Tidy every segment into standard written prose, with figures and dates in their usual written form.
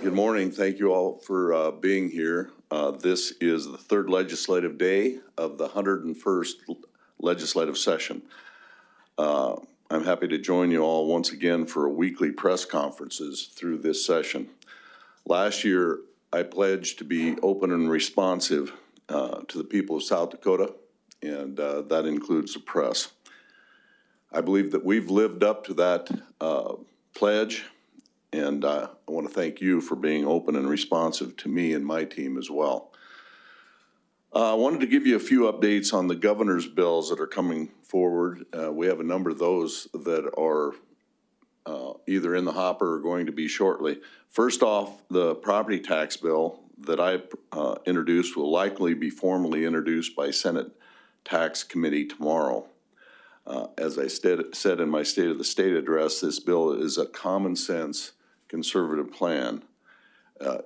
Good morning. Thank you all for being here. This is the third legislative day of the 101st legislative session. I'm happy to join you all once again for weekly press conferences through this session. Last year, I pledged to be open and responsive to the people of South Dakota, and that includes the press. I believe that we've lived up to that pledge, and I want to thank you for being open and responsive to me and my team as well. I wanted to give you a few updates on the governor's bills that are coming forward. We have a number of those that are either in the hopper or going to be shortly. First off, the property tax bill that I introduced will likely be formally introduced by Senate Tax Committee tomorrow. As I said in my State of the State address, this bill is a common sense conservative plan.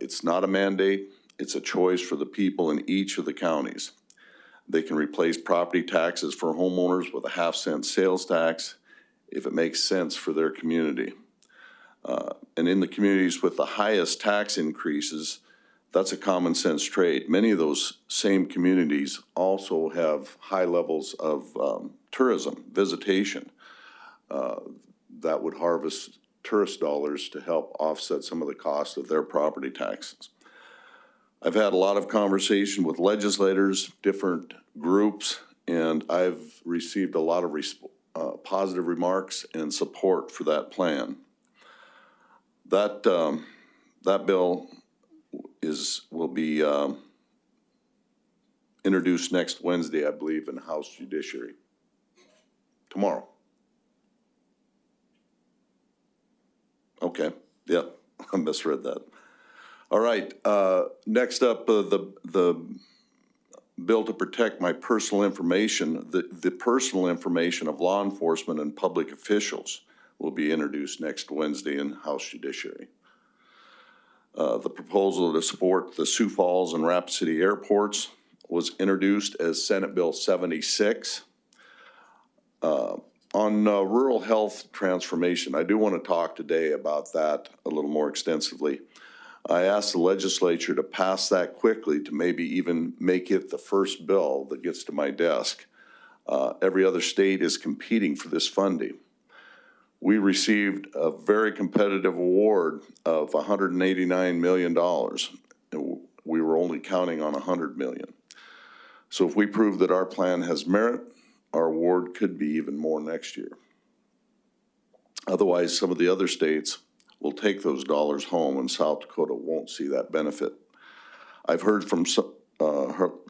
It's not a mandate, it's a choice for the people in each of the counties. They can replace property taxes for homeowners with a half-cent sales tax if it makes sense for their community. And in the communities with the highest tax increases, that's a common sense trade. Many of those same communities also have high levels of tourism, visitation, that would harvest tourist dollars to help offset some of the cost of their property taxes. I've had a lot of conversation with legislators, different groups, and I've received a lot of positive remarks and support for that plan. That bill will be introduced next Wednesday, I believe, in House Judiciary. Tomorrow. Okay, yep, I misread that. All right, next up, the bill to protect my personal information, the personal information of law enforcement and public officials will be introduced next Wednesday in House Judiciary. The proposal to support the Sioux Falls and Rapid City airports was introduced as Senate Bill 76. On rural health transformation, I do want to talk today about that a little more extensively. I asked the legislature to pass that quickly to maybe even make it the first bill that gets to my desk. Every other state is competing for this funding. We received a very competitive award of $189 million. And we were only counting on $100 million. So if we prove that our plan has merit, our award could be even more next year. Otherwise, some of the other states will take those dollars home and South Dakota won't see that benefit. I've heard from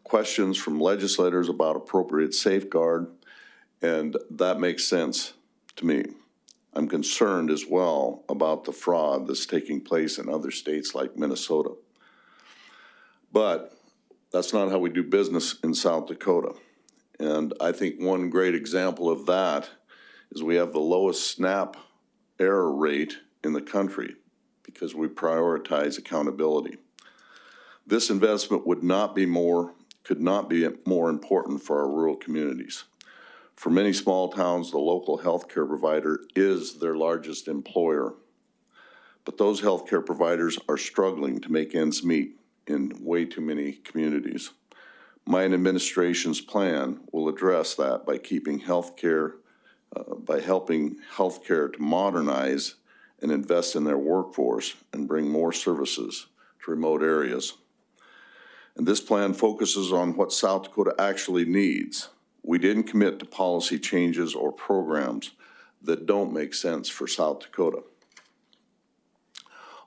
questions from legislators about appropriate safeguard, and that makes sense to me. I'm concerned as well about the fraud that's taking place in other states like Minnesota. But that's not how we do business in South Dakota. And I think one great example of that is we have the lowest SNAP error rate in the country because we prioritize accountability. This investment could not be more important for our rural communities. For many small towns, the local healthcare provider is their largest employer. But those healthcare providers are struggling to make ends meet in way too many communities. My administration's plan will address that by keeping healthcare, by helping healthcare to modernize and invest in their workforce and bring more services to remote areas. And this plan focuses on what South Dakota actually needs. We didn't commit to policy changes or programs that don't make sense for South Dakota.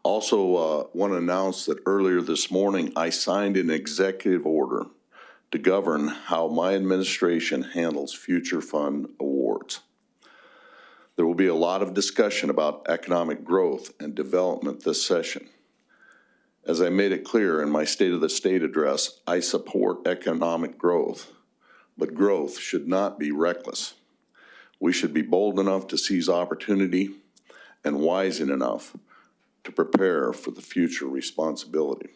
Also, want to announce that earlier this morning, I signed an executive order to govern how my administration handles future fund awards. There will be a lot of discussion about economic growth and development this session. As I made it clear in my State of the State address, I support economic growth, but growth should not be reckless. We should be bold enough to seize opportunity and wise enough to prepare for the future responsibility.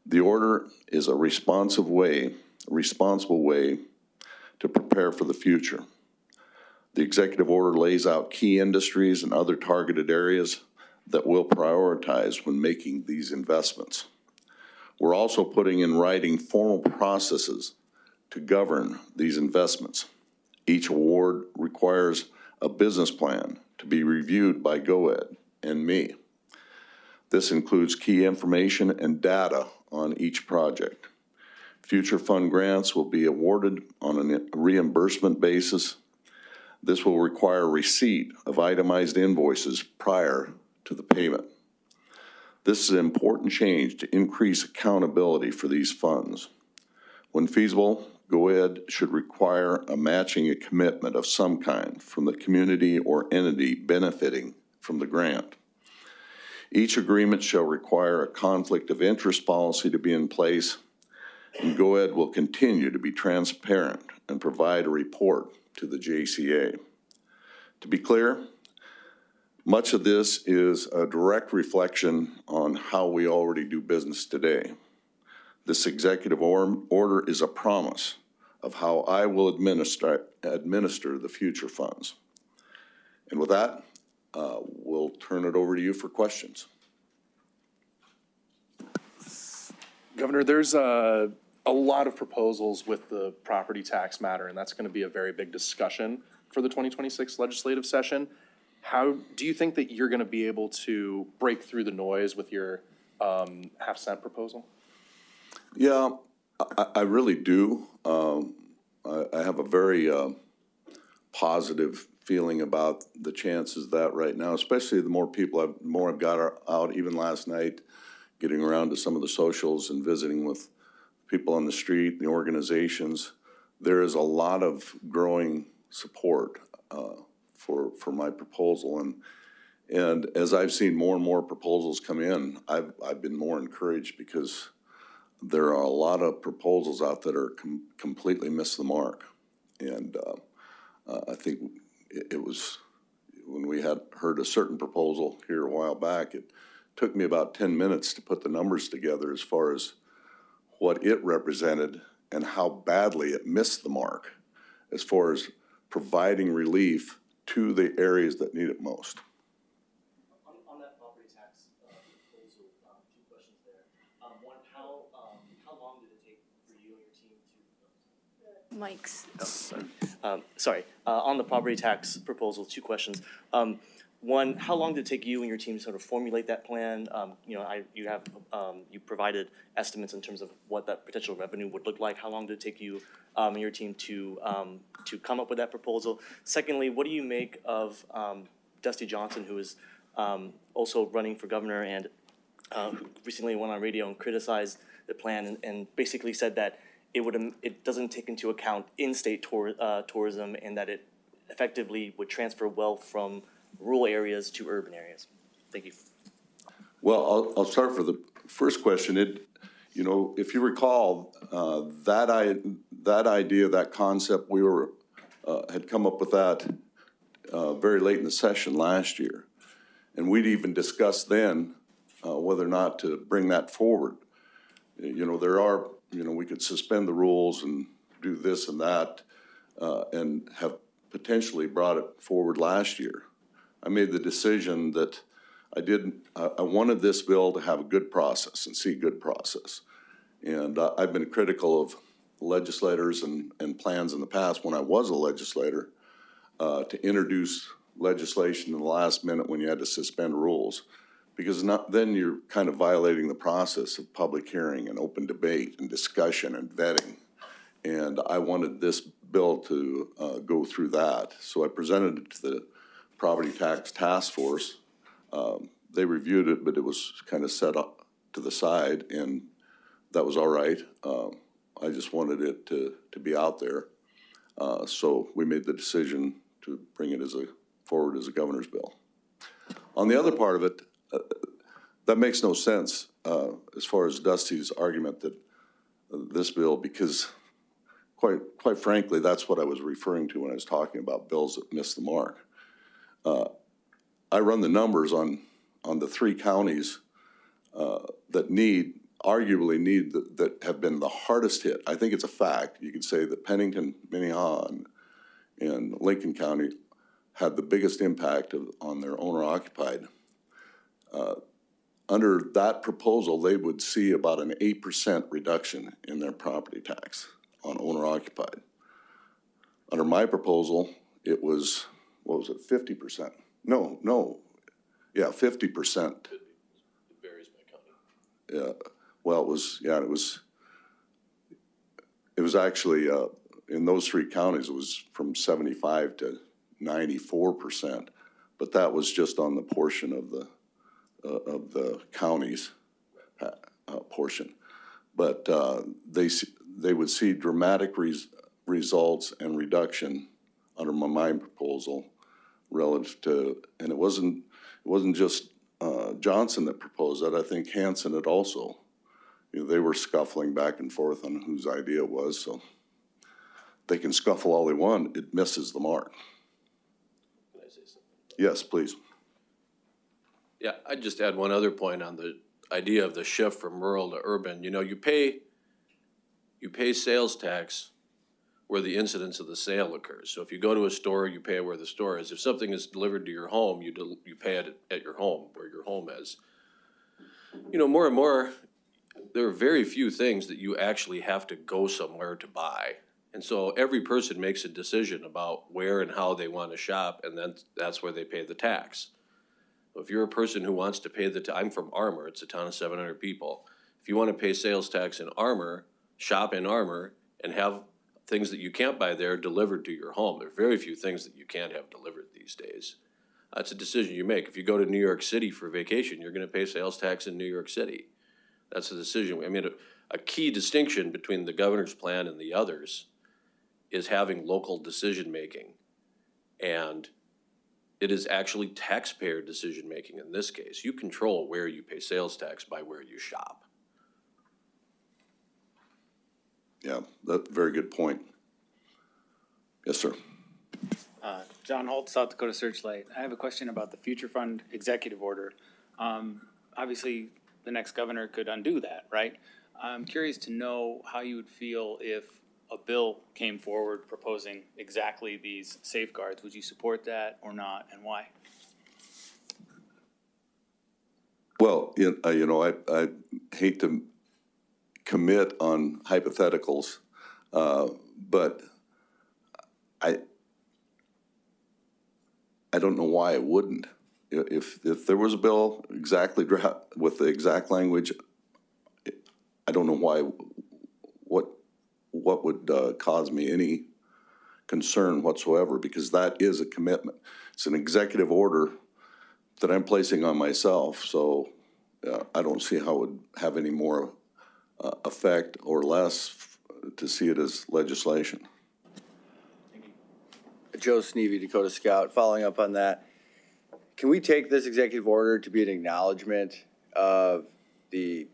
The order is a responsible way to prepare for the future. The executive order lays out key industries and other targeted areas that we'll prioritize when making these investments. We're also putting in writing formal processes to govern these investments. Each award requires a business plan to be reviewed by GOED and me. This includes key information and data on each project. Future fund grants will be awarded on a reimbursement basis. This will require receipt of itemized invoices prior to the payment. This is an important change to increase accountability for these funds. When feasible, GOED should require a matching commitment of some kind from the community or entity benefiting from the grant. Each agreement shall require a conflict of interest policy to be in place, and GOED will continue to be transparent and provide a report to the JCA. To be clear, much of this is a direct reflection on how we already do business today. This executive order is a promise of how I will administer the future funds. And with that, we'll turn it over to you for questions. Governor, there's a lot of proposals with the property tax matter, and that's going to be a very big discussion for the 2026 legislative session. How do you think that you're going to be able to break through the noise with your half-cent proposal? Yeah, I really do. I have a very positive feeling about the chances of that right now, especially the more I've got out, even last night, getting around to some of the socials and visiting with people on the street, the organizations. There is a lot of growing support for my proposal, and as I've seen more and more proposals come in, I've been more encouraged because there are a lot of proposals out that are completely miss the mark, and I think it was when we had heard a certain proposal here a while back. It took me about 10 minutes to put the numbers together as far as what it represented and how badly it missed the mark as far as providing relief to the areas that need it most. On that property tax proposal, two questions there. One, how long did it take for you and your team to? Mics. Sorry. On the property tax proposal, two questions. One, how long did it take you and your team to sort of formulate that plan? You provided estimates in terms of what that potential revenue would look like. How long did it take you and your team to come up with that proposal? Secondly, what do you make of Dusty Johnson, who is also running for governor and who recently went on radio and criticized the plan and basically said that it doesn't take into account in-state tourism, and that it effectively would transfer wealth from rural areas to urban areas? Thank you. Well, I'll start for the first question. If you recall, that idea, that concept, we had come up with that very late in the session last year, and we'd even discussed then whether or not to bring that forward. We could suspend the rules and do this and that, and have potentially brought it forward last year. I made the decision that I wanted this bill to have a good process and see good process. And I've been critical of legislators and plans in the past when I was a legislator to introduce legislation in the last minute when you had to suspend rules, because then you're kind of violating the process of public hearing and open debate and discussion and vetting. And I wanted this bill to go through that. So I presented it to the Property Tax Task Force. They reviewed it, but it was kind of set up to the side, and that was all right. I just wanted it to be out there. So we made the decision to bring it forward as a governor's bill. On the other part of it, that makes no sense as far as Dusty's argument that this bill, because quite frankly, that's what I was referring to when I was talking about bills that miss the mark. I run the numbers on the three counties that arguably that have been the hardest hit. I think it's a fact. You could say that Pennington, Minnehaha, and Lincoln County had the biggest impact on their owner-occupied. Under that proposal, they would see about an 8% reduction in their property tax on owner occupied. Under my proposal, it was, what was it, 50%? No, yeah, 50%. It varies by county. Yeah, well, it was actually, in those three counties, it was from 75 to 94%, but that was just on the portion of the county's portion. But they would see dramatic results and reduction under my proposal relative to, and it wasn't just Johnson that proposed that. I think Hansen had also. They were scuffling back and forth on whose idea it was, so they can scuffle all they want, it misses the mark. Can I say something? Yes, please. Yeah, I'd just add one other point on the idea of the shift from rural to urban. You know, you pay sales tax where the incidence of the sale occurs. So if you go to a store, you pay where the store is. If something is delivered to your home, you pay it at your home, where your home is. You know, more and more, there are very few things that you actually have to go somewhere to buy. And so every person makes a decision about where and how they want to shop, and then that's where they pay the tax. If you're a person who wants to pay I'm from Armour, it's a town of 700 people. If you want to pay sales tax in Armour, shop in Armour, and have things that you can't buy there delivered to your home. There are very few things that you can't have delivered these days. That's a decision you make. If you go to New York City for vacation, you're going to pay sales tax in New York City. That's a decision. I mean, a key distinction between the governor's plan and the others is having local decision-making. And it is actually taxpayer decision-making in this case. You control where you pay sales tax by where you shop. Yeah, that's a very good point. Yes, sir. John Holt, South Dakota Searchlight. I have a question about the Future Fund executive order. Obviously, the next governor could undo that, right? I'm curious to know how you would feel if a bill came forward proposing exactly these safeguards. Would you support that or not, and why? Well, I hate to commit on hypotheticals, but I don't know why I wouldn't. If there was a bill exactly with the exact language, I don't know why. What would cause me any concern whatsoever? Because that is a commitment. It's an executive order that I'm placing on myself. So I don't see how it would have any more effect or less to see it as legislation. Joe Sneevy, Dakota Scout. Following up on that, can we take this executive order to be an acknowledgement of the,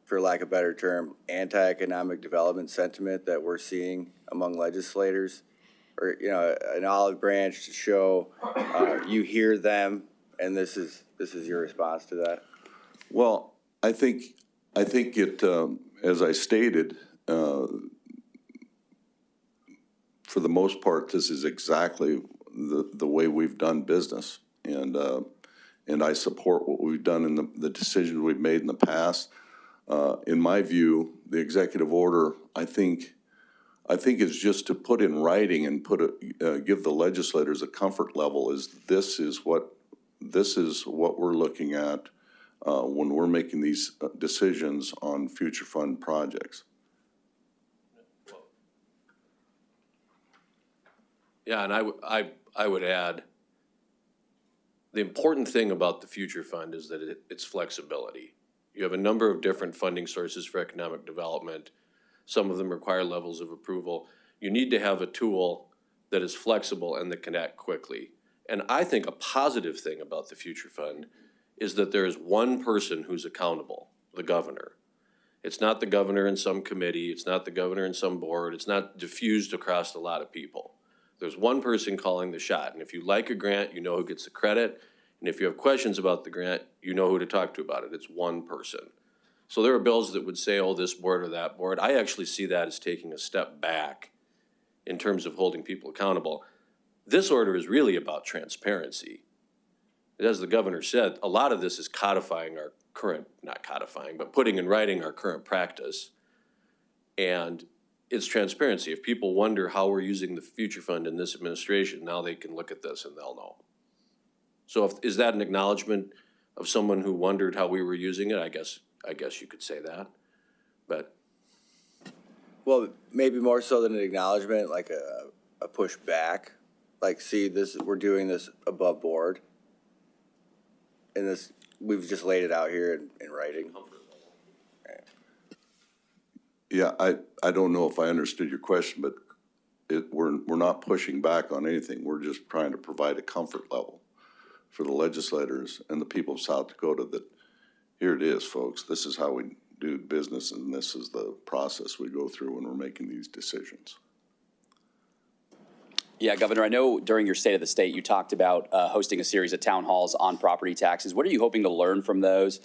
for lack of a better term, anti-economic development sentiment that we're seeing among legislators? Or, an olive branch to show you hear them, and this is your response to that? Well, I think it, as I stated, for the most part, this is exactly the way we've done business, and I support what we've done in the decisions we've made in the past. In my view, the executive order, I think is just to put in writing and give the legislators a comfort level. This is what we're looking at when we're making these decisions on future fund projects. Yeah, and I would add, the important thing about the future fund is that it's flexibility. You have a number of different funding sources for economic development. Some of them require levels of approval. You need to have a tool that is flexible and that can act quickly. And I think a positive thing about the future fund is that there is one person who's accountable, the governor. It's not the governor in some committee. It's not the governor in some board. It's not diffused across a lot of people. There's one person calling the shot. And if you like a grant, you know who gets the credit. And if you have questions about the grant, you know who to talk to about it. It's one person. So there are bills that would say, oh, this board or that board. I actually see that as taking a step back in terms of holding people accountable. This order is really about transparency. as the governor said, a lot of this is codifying our current, not codifying, but putting in writing our current practice. And it's transparency. If people wonder how we're using the future fund in this administration, now they can look at this and they'll know. So is that an acknowledgement of someone who wondered how we were using it? I guess you could say that, but. Well, maybe more so than an acknowledgement, like a push back, like, see, this, we're doing this above board. And this, we've just laid it out here in writing. Yeah, I don't know if I understood your question, but we're not pushing back on anything. We're just trying to provide a comfort level for the legislators and the people of South Dakota that here it is, folks. This is how we do business, and this is the process we go through when we're making these decisions. Yeah, Governor, I know during your State of the State, you talked about hosting a series of town halls on property taxes. What are you hoping to learn from those?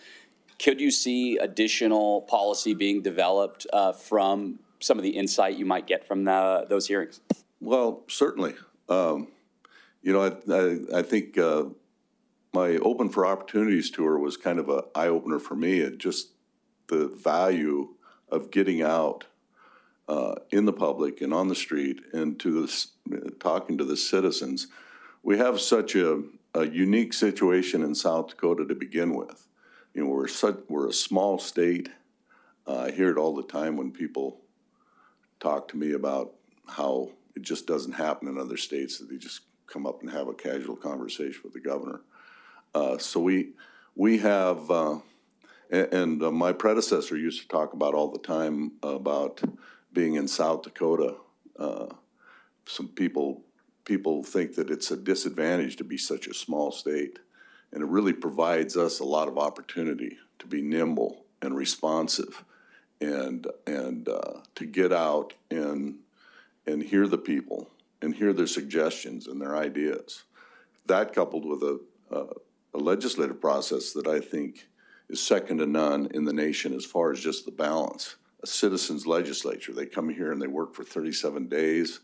Could you see additional policy being developed from some of the insight you might get from those hearings? Well, certainly. You know, I think my Open for Opportunities tour was kind of an eye-opener for me, and just the value of getting out in the public and on the street and talking to the citizens. We have such a unique situation in South Dakota to begin with. You know, we're a small state. I hear it all the time when people talk to me about how it just doesn't happen in other states, that they just come up and have a casual conversation with the governor. So we have, and my predecessor used to talk about all the time about being in South Dakota. Some people think that it's a disadvantage to be such a small state, and it really provides us a lot of opportunity to be nimble and responsive, and to get out and hear the people and hear their suggestions and their ideas. That, coupled with a legislative process that I think is second to none in the nation as far as just the balance. A citizens' legislature. They come here and they work for 37 days,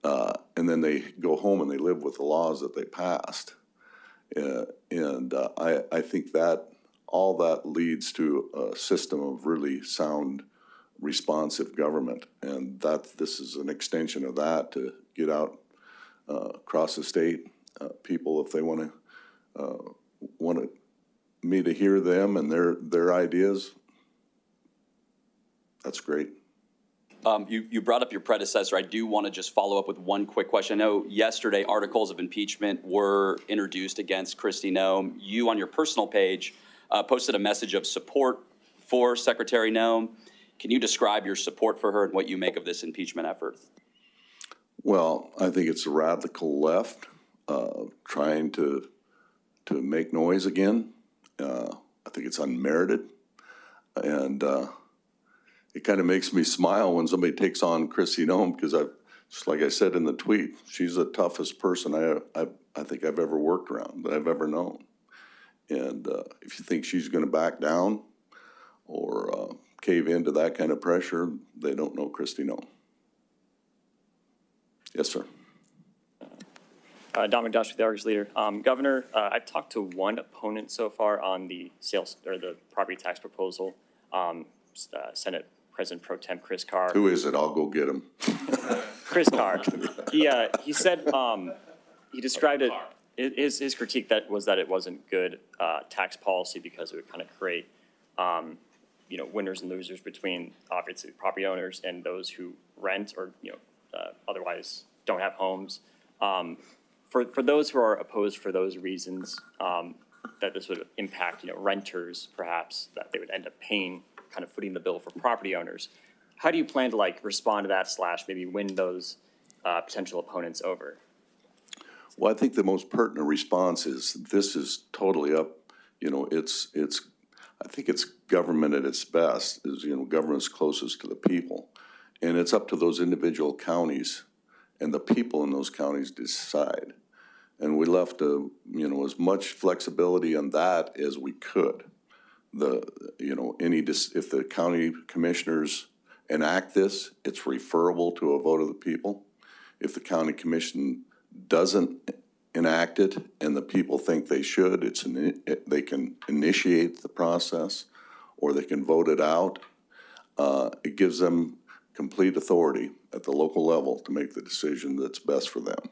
and then they go home and they live with the laws that they passed. I think that all that leads to a system of really sound, responsive government, and this is an extension of that, to get out across the state. People, if they want me to hear them and their ideas, that's great. You brought up your predecessor. I do want to just follow up with one quick question. I know yesterday articles of impeachment were introduced against Kristi Noem. You, on your personal page, posted a message of support for Secretary Noem. Can you describe your support for her and what you make of this impeachment effort? Well, I think it's a radical left trying to make noise again. I think it's unmerited, and it kind of makes me smile when somebody takes on Kristi Noem, because just like I said in the tweet, she's the toughest person I think I've ever worked around, that I've ever known. And if you think she's going to back down or cave into that kind of pressure, they don't know Kristi Noem. Yes, sir. Don McDosh with the Argus Leader. Governor, I've talked to one opponent so far on the sales or the property tax proposal. Senate President Pro Tem Chris Carr. Who is it? I'll go get him. Chris Carr. He said he described it. His critique was that it wasn't good tax policy because it would kind of create winners and losers between obviously property owners and those who rent or otherwise don't have homes. For those who are opposed for those reasons, that this would impact renters, perhaps, that they would end up paying, kind of footing the bill for property owners. How do you plan to respond to that / maybe win those potential opponents over? Well, I think the most pertinent response is this is totally up. I think it's government at its best. Is government's closest to the people, and it's up to those individual counties and the people in those counties to decide. And we left as much flexibility on that as we could. If the county commissioners enact this, it's referable to a vote of the people. If the county commission doesn't enact it and the people think they should, they can initiate the process or they can vote it out. It gives them complete authority at the local level to make the decision that's best for them.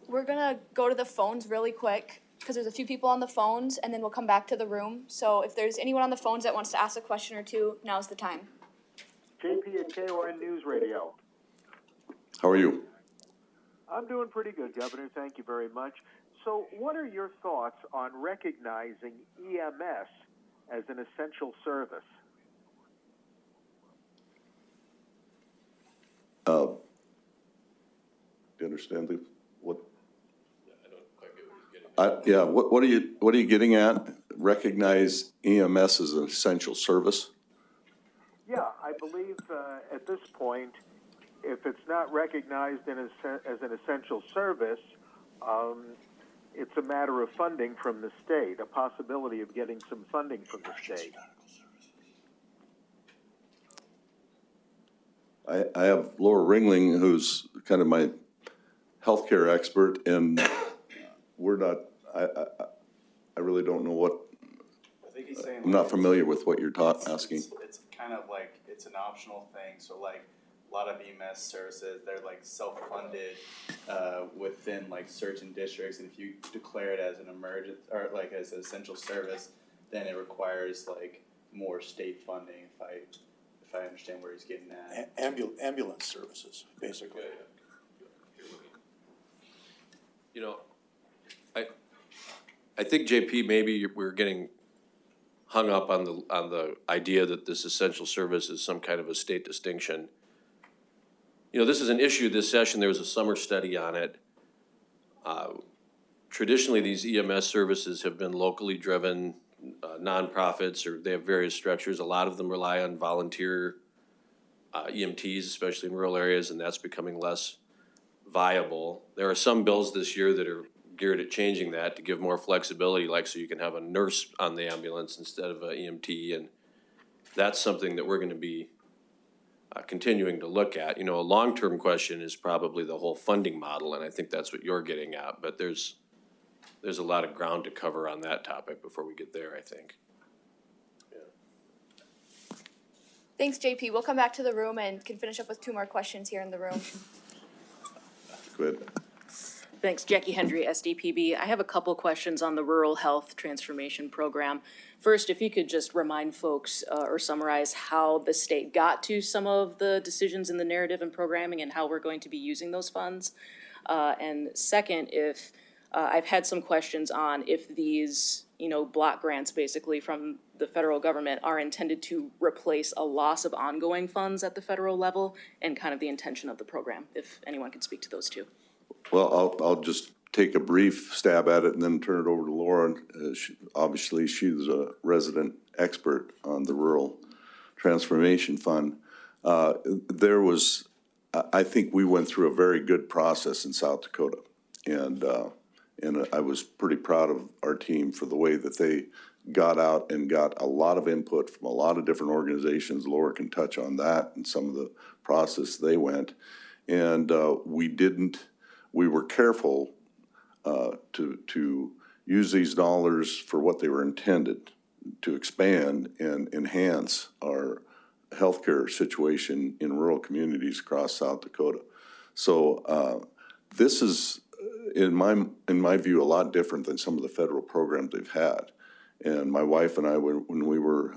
We're gonna go to the phones really quick, because there's a few people on the phones, and then we'll come back to the room. So if there's anyone on the phones that wants to ask a question or two, now's the time. JP at KON News Radio. How are you? I'm doing pretty good, Governor. Thank you very much. So what are your thoughts on recognizing EMS as an essential service? Do you understand what? I don't quite get what he's getting at. Yeah, what are you getting at? Recognize EMS as an essential service? Yeah, I believe at this point, if it's not recognized as an essential service, it's a matter of funding from the state, a possibility of getting some funding from the state. I have Laura Ringling, who's kind of my healthcare expert, and we're not, I really don't know what, I think he's saying. I'm not familiar with what you're asking. It's kind of like, it's an optional thing, so like, a lot of EMS services, they're like self-funded, within like certain districts, and if you declare it as an emergent, or like as an essential service, then it requires like more state funding, if I understand where he's getting at. Ambulance services, basically. You know, I think JP, maybe we're getting hung up on the idea that this essential service is some kind of a state distinction. You know, this is an issue this session. There was a summer study on it. Traditionally, these EMS services have been locally driven nonprofits, or they have various structures. A lot of them rely on volunteer EMTs, especially in rural areas, and that's becoming less viable. There are some bills this year that are geared at changing that to give more flexibility, like so you can have a nurse on the ambulance instead of an EMT, and that's something that we're going to be continuing to look at. You know, a long-term question is probably the whole funding model, and I think that's what you're getting at, but there's a lot of ground to cover on that topic before we get there, I think. Thanks, JP. We'll come back to the room and can finish up with 2 more questions here in the room. Good. Thanks, Jackie Hendry, SDPB. I have a couple questions on the Rural Health Transformation Program. First, if you could just remind folks or summarize how the state got to some of the decisions in the narrative and programming and how we're going to be using those funds. And second, if I've had some questions on if these, block grants basically from the federal government are intended to replace a loss of ongoing funds at the federal level and kind of the intention of the program, if anyone could speak to those two. Well, I'll just take a brief stab at it and then turn it over to Laura. Obviously, she's a resident expert on the Rural Transformation Fund. I think we went through a very good process in South Dakota, and I was pretty proud of our team for the way that they got out and got a lot of input from a lot of different organizations. Laura can touch on that and some of the process they went. And we were careful to use these dollars for what they were intended, to expand and enhance our healthcare situation in rural communities across South Dakota. So this is, in my view, a lot different than some of the federal programs they've had. And my wife and I, when we were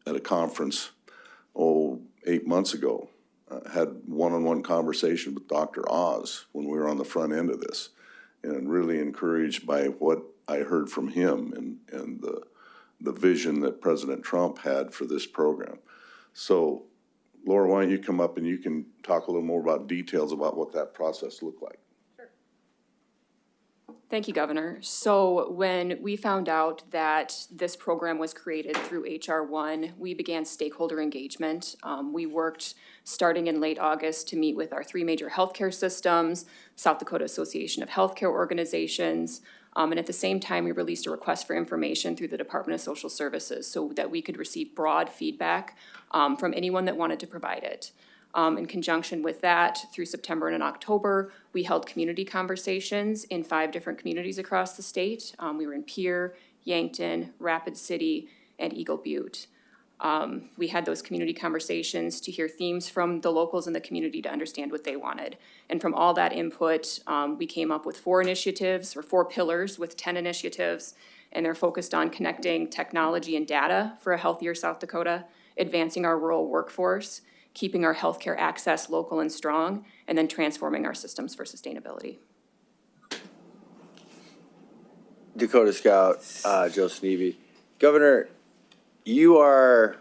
at a conference, 8 months ago, had one-on-one conversation with Dr. Oz when we were on the front end of this, and really encouraged by what I heard from him and the vision that President Trump had for this program. So, Laura, why don't you come up and you can talk a little more about details about what that process looked like. Thank you, Governor. So when we found out that this program was created through HR 1, we began stakeholder engagement. We worked starting in late August to meet with our 3 major healthcare systems, South Dakota Association of Healthcare Organizations, and at the same time, we released a request for information through the Department of Social Services so that we could receive broad feedback from anyone that wanted to provide it. In conjunction with that, through September and October, we held community conversations in 5 different communities across the state. We were in Pierre, Yankton, Rapid City, and Eagle Butte. We had those community conversations to hear themes from the locals in the community to understand what they wanted. And from all that input, we came up with 4 initiatives, or 4 pillars with 10 initiatives, and they're focused on connecting technology and data for a healthier South Dakota, advancing our rural workforce, keeping our healthcare access local and strong, and then transforming our systems for sustainability. Dakota Scout, Joe Sneevy. Governor, you are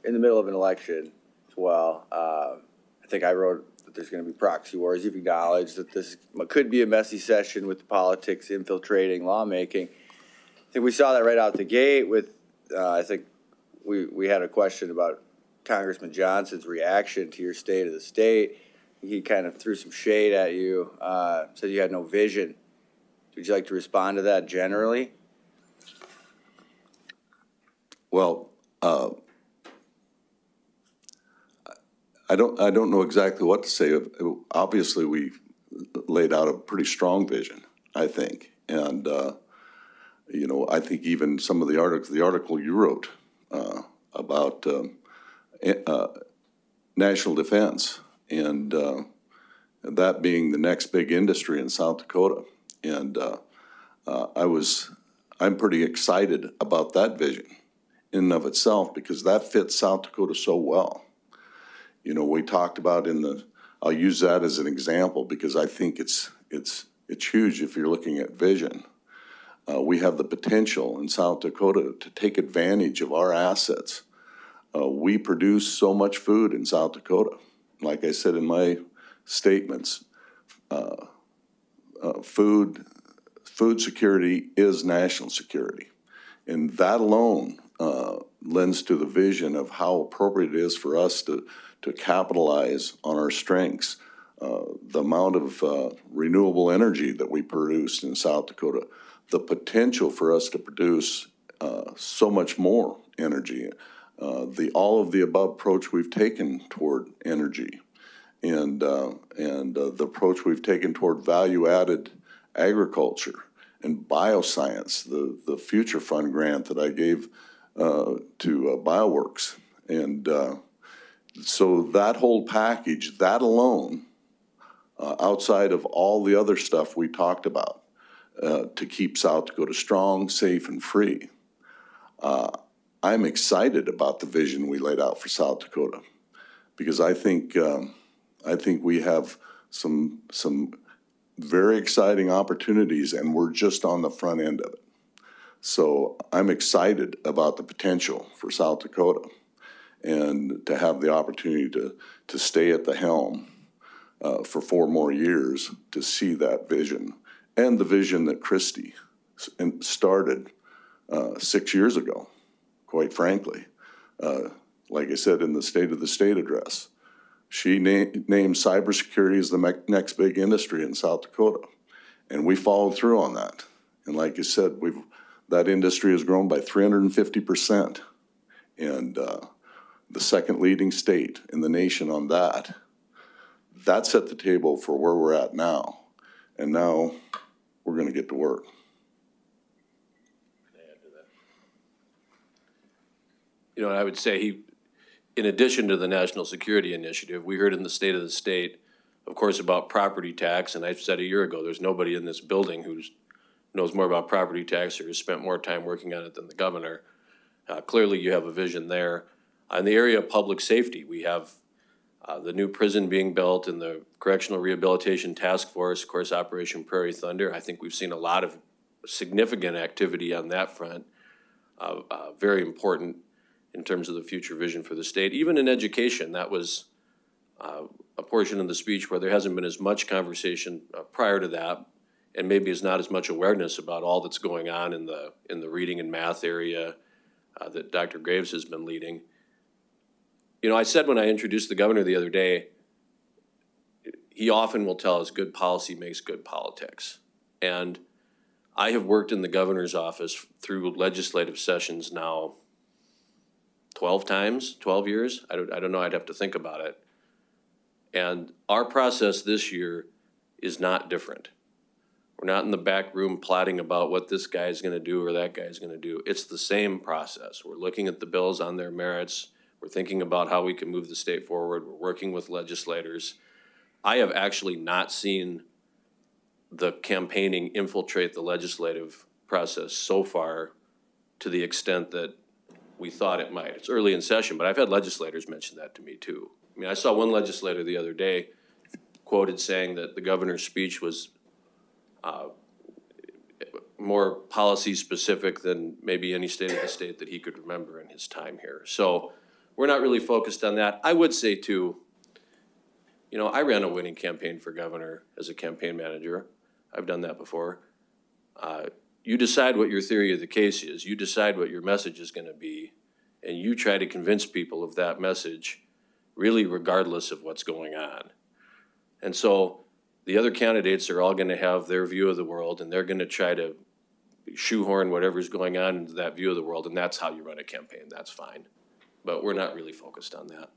in the middle of an election as well. I think I wrote that there's going to be proxy wars. You've acknowledged that this could be a messy session with the politics infiltrating lawmaking. I think we saw that right out the gate with, I think we had a question about Congressman Johnson's reaction to your state of the state. He kind of threw some shade at you, said you had no vision. Would you like to respond to that generally? Well, I don't know exactly what to say. Obviously, we laid out a pretty strong vision, I think, and you know, I think even some of the article you wrote about national defense and that being the next big industry in South Dakota, and I'm pretty excited about that vision in and of itself because that fits South Dakota so well. You know, we talked about I'll use that as an example because I think it's huge if you're looking at vision. We have the potential in South Dakota to take advantage of our assets. We produce so much food in South Dakota. Like I said in my statements, food security is national security. And that alone lends to the vision of how appropriate it is for us to capitalize on our strengths. The amount of renewable energy that we produce in South Dakota, the potential for us to produce so much more energy, all of the above approach we've taken toward energy, and the approach we've taken toward value-added agriculture and bioscience, the Future Fund grant that I gave to BioWorks. And so that whole package, that alone, outside of all the other stuff we talked about, to keep South Dakota strong, safe, and free, I'm excited about the vision we laid out for South Dakota because I think we have some very exciting opportunities, and we're just on the front end of it. So I'm excited about the potential for South Dakota and to have the opportunity to stay at the helm for 4 more years to see that vision and the vision that Christie started 6 years ago, quite frankly. Like I said in the State of the State address, she named cybersecurity as the next big industry in South Dakota, and we followed through on that. And like you said, that industry has grown by 350%, and the second leading state in the nation on that. That set the table for where we're at now, and now we're going to get to work. You know, I would say in addition to the National Security Initiative, we heard in the State of the State, of course, about property tax, and I said a year ago, there's nobody in this building who knows more about property tax or has spent more time working on it than the governor. Clearly, you have a vision there. In the area of public safety, we have the new prison being built and the Correctional Rehabilitation Task Force, of course, Operation Prairie Thunder. I think we've seen a lot of significant activity on that front, very important in terms of the future vision for the state. Even in education, that was a portion of the speech where there hasn't been as much conversation prior to that, and maybe is not as much awareness about all that's going on in the reading and math area that Dr. Graves has been leading. You know, I said when I introduced the governor the other day, he often will tell us good policy makes good politics. And I have worked in the governor's office through legislative sessions now 12 times, 12 years. I don't know, I'd have to think about it. And our process this year is not different. We're not in the back room plotting about what this guy's gonna do or that guy's gonna do. It's the same process. We're looking at the bills on their merits. We're thinking about how we can move the state forward. We're working with legislators. I have actually not seen the campaigning infiltrate the legislative process so far to the extent that we thought it might. It's early in session, but I've had legislators mention that to me too. I mean, I saw one legislator the other day quoted saying that the governor's speech was more policy specific than maybe any state of the state that he could remember in his time here. So we're not really focused on that. I would say too, you know, I ran a winning campaign for governor as a campaign manager. I've done that before. You decide what your theory of the case is. You decide what your message is gonna be, and you try to convince people of that message, really regardless of what's going on. And so the other candidates are all gonna have their view of the world, and they're gonna try to shoehorn whatever's going on into that view of the world, and that's how you run a campaign. That's fine. But we're not really focused on that.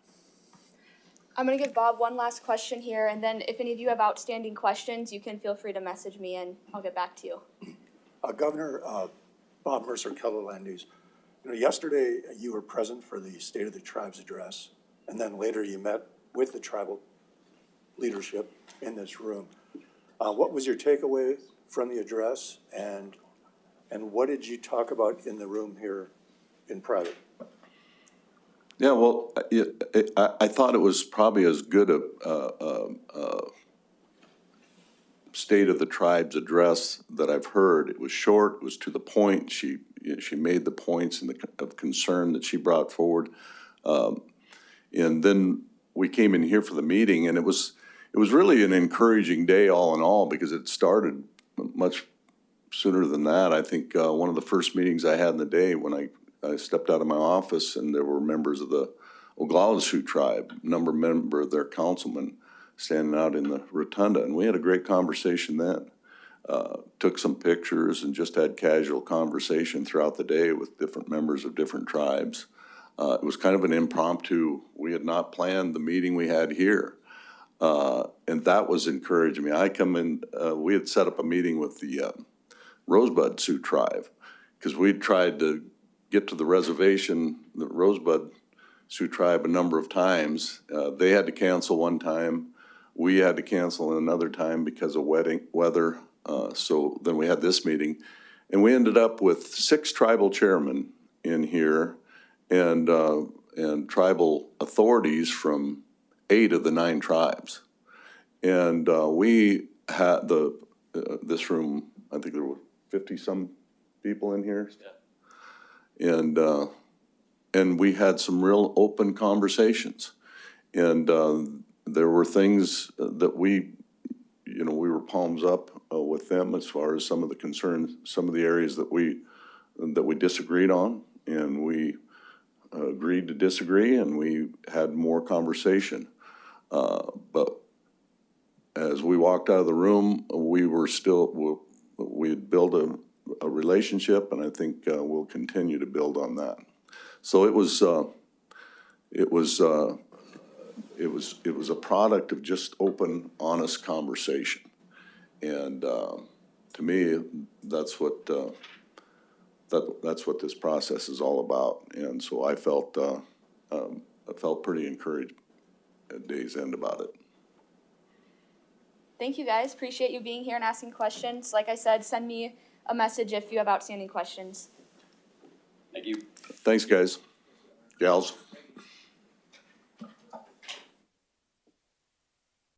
I'm gonna give Bob one last question here, and then if any of you have outstanding questions, you can feel free to message me and I'll get back to you. Governor, Bob Mercer, Keller Land News. You know, yesterday you were present for the State of the Tribes address, and then later you met with the tribal leadership in this room. What was your takeaway from the address, and what did you talk about in the room here in private? Yeah, well, I thought it was probably as good a State of the Tribes address that I've heard. It was short, it was to the point. She made the points of concern that she brought forward. And then we came in here for the meeting, and it was really an encouraging day all in all, because it started much sooner than that. I think one of the first meetings I had in the day when I stepped out of my office, and there were members of the Oglala Sioux tribe, member of their councilman standing out in the rotunda, and we had a great conversation then. Took some pictures and just had casual conversation throughout the day with different members of different tribes. It was kind of an impromptu, we had not planned the meeting we had here. And that was encouraging me. I come in, we had set up a meeting with the Rosebud Sioux tribe, because we'd tried to get to the reservation, the Rosebud Sioux tribe, a number of times. They had to cancel one time. We had to cancel another time because of weather. So then we had this meeting, and we ended up with 6 tribal chairmen in here and tribal authorities from 8 of the 9 tribes. And we had this room, I think there were 50-some people in here. Yeah. And we had some real open conversations. And there were things that we were palms up with them as far as some of the concerns, some of the areas that we disagreed on, and we agreed to disagree, and we had more conversation. But as we walked out of the room, we had built a relationship, and I think we'll continue to build on that. So it was a product of just open, honest conversation, and to me, that's what this process is all about. And so I felt pretty encouraged at day's end about it. Thank you guys, appreciate you being here and asking questions. Like I said, send me a message if you have outstanding questions. Thank you. Thanks, guys, gals.